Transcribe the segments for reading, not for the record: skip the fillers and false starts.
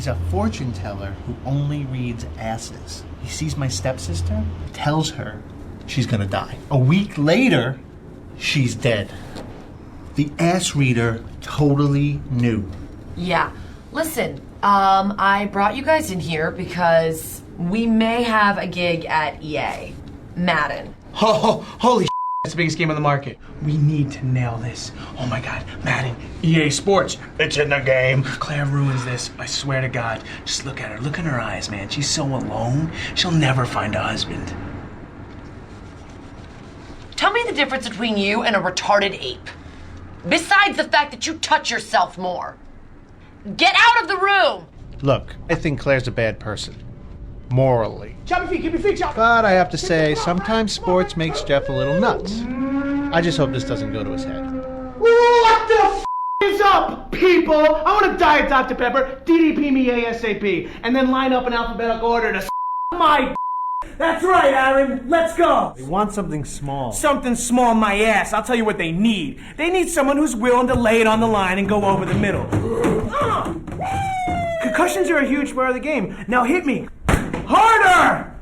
He's a fortune teller who only reads asses. He sees my stepsister, tells her she's gonna die. A week later, she's dead. The ass reader totally knew. Yeah. Listen, I brought you guys in here because we may have a gig at EA. Madden. Holy that's the biggest game on the market. We need to nail this. Oh my God, Madden, EA Sports, it's in the game. Claire ruins this, I swear to God. Just look at her, look in her eyes, man. She's so alone, she'll never find a husband. Tell me the difference between you and a retarded ape. Besides the fact that you touch yourself more. Get out of the room! Look, I think Claire's a bad person. Morally. Chop your feet, keep your feet chopped. But I have to say, sometimes sports makes Jeff a little nuts. I just hope this doesn't go to his head. What the f is up, people? I want a Diet Dr. Pepper, DDP me ASAP, and then line up in alphabetical order to my That's right, Aaron. Let's go. We want something small. Something small, my ass. I'll tell you what they need. They need someone who's willing to lay it on the line and go over the middle. Concussions are a huge part of the game. Now hit me. Harder!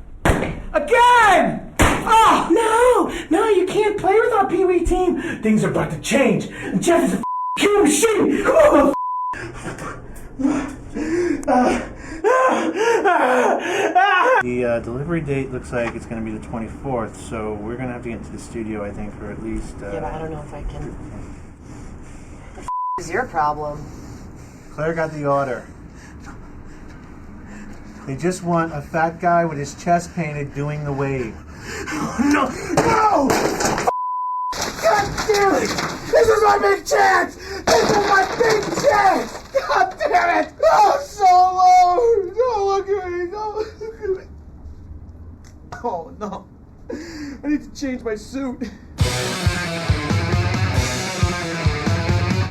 Again! Oh, no, you can't play with our Pee Wee team. Things are about to change. Jeff is a killing machine. Come on. The delivery date looks like it's going to be the 24th, so we're going to have to get into the studio, I think, for at least... Yeah, but I don't know if I can... What the is your problem? Claire got the order. They just want a fat guy with his chest painted doing the wave. No! God damn it! This is my big chance! This is my big chance! God damn it! Oh, so low! Don't look at me! Don't look at me! Oh, no. I need to change my suit.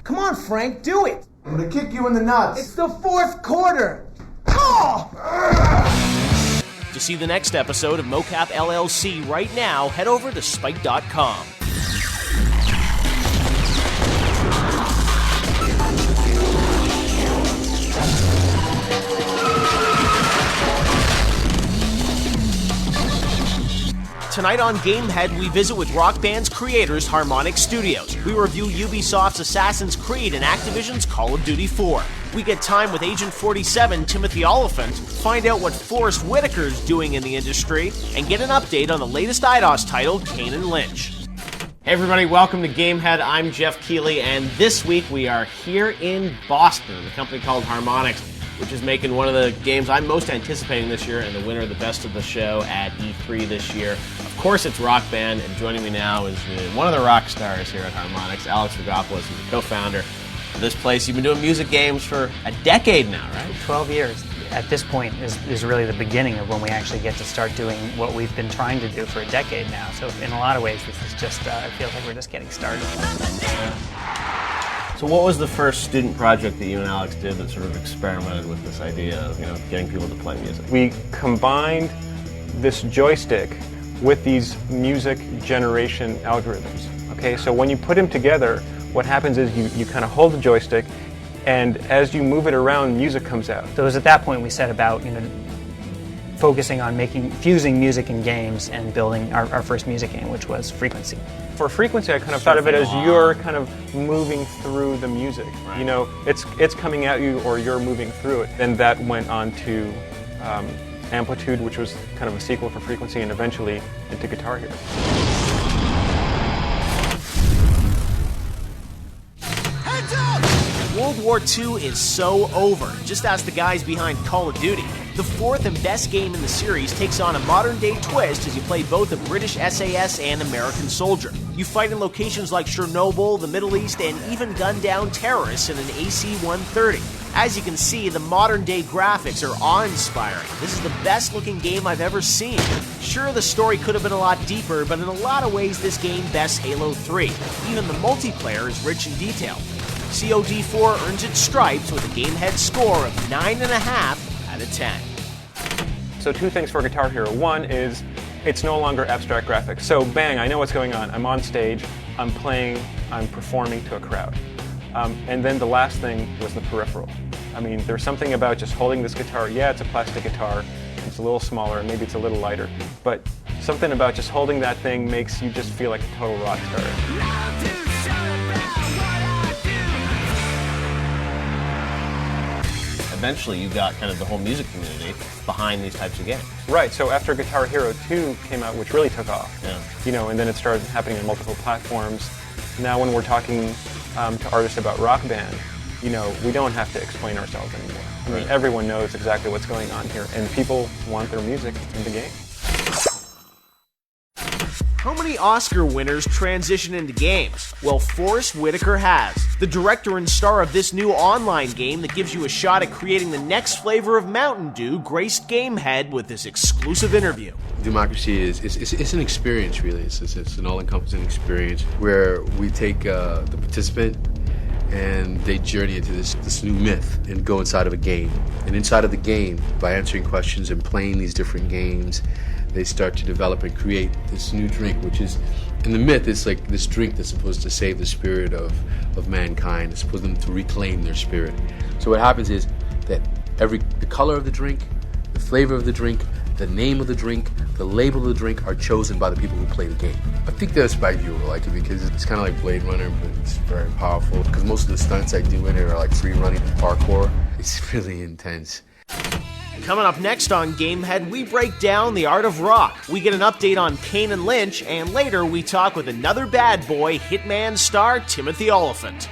Come on, Frank, do it! I'm going to kick you in the nuts. It's the fourth quarter! Oh! To see the next episode of Mocap LLC right now, head over to Spike.com. Tonight on Gamehead, we visit with Rock Band's creators, Harmonix Studios. We review Ubisoft's Assassin's Creed and Activision's Call of Duty 4. We get time with Agent 47, Timothy Oliphant, find out what Forrest Whitaker's doing in the industry, and get an update on the latest IDOS title, Kane and Lynch. Hey everybody, welcome to Gamehead. I'm Jeff Keighley, and this week we are here in Boston, a company called Harmonix, which is making one of the games I'm most anticipating this year and the winner of the Best of the Show at E3 this year. Of course, it's Rock Band, and joining me now is one of the rock stars here at Harmonix, Alex Rogopoulos, who's the co-founder of this place. You've been doing music games for a decade now, right? 12 years. At this point is really the beginning of when we actually get to start doing what we've been trying to do for a decade now. So in a lot of ways, this is just, I feel like we're just getting started. So what was the first student project that you and Alex did that sort of experimented with this idea of, getting people to play music? We combined this joystick with these music generation algorithms. Okay, so when you put them together, what happens is you kind of hold the joystick, and as you move it around, music comes out. So it was at that point we set about, focusing on fusing music and games and building our first music game, which was Frequency. For Frequency, I kind of thought of it as you're kind of moving through the music. Right. It's coming at you or you're moving through it. Then that went on to Amplitude, which was kind of a sequel for Frequency, and eventually into Guitar Hero. World War II is so over. Just ask the guys behind Call of Duty. The fourth and best game in the series takes on a modern-day twist as you play both a British SAS and American soldier. You fight in locations like Chernobyl, the Middle East, and even gun down terrorists in an AC-130. As you can see, the modern-day graphics are awe-inspiring. This is the best-looking game I've ever seen. Sure, the story could have been a lot deeper, but in a lot of ways this game bests Halo 3. Even the multiplayer is rich in detail. COD4 earns its stripes with a Gamehead score of 9.5 out of 10. So two things for Guitar Hero. One is it's no longer abstract graphics. So bang, I know what's going on. I'm on stage, I'm playing, I'm performing to a crowd. And then the last thing was the peripheral. I mean, there's something about just holding this guitar. Yeah, it's a plastic guitar. It's a little smaller, maybe it's a little lighter, but something about just holding that thing makes you just feel like a total rock star. Eventually, you got kind of the whole music community behind these types of games. Right, so after Guitar Hero 2 came out, which really took off, you know, and then it started happening on multiple platforms. Now when we're talking to artists about Rock Band, you know, we don't have to explain ourselves anymore. I mean, everyone knows exactly what's going on here, and people want their music in the game. How many Oscar winners transition into games? Well, Forrest Whitaker has. The director and star of this new online game that gives you a shot at creating the next flavor of Mountain Dew graced Gamehead with this exclusive interview. Democracy is an experience, really. It's an all-encompassing experience where we take the participant and they journey into this new myth and go inside of a game. And inside of the game, by answering questions and playing these different games, they start to develop and create this new drink, which is, in the myth, it's like this drink that's supposed to save the spirit of mankind. It's supposed them to reclaim their spirit. So what happens is that the color of the drink, the flavor of the drink, the name of the drink, the label of the drink are chosen by the people who play the game. I think that's why you will like it, because it's kind of like Blade Runner, but it's very powerful. Because most of the stunts I do in it are like free running parkour. It's really intense. Coming up next on Gamehead, we break down the art of rock. We get an update on Kane and Lynch, and later we talk with another bad boy, Hitman star Timothy Olyphant.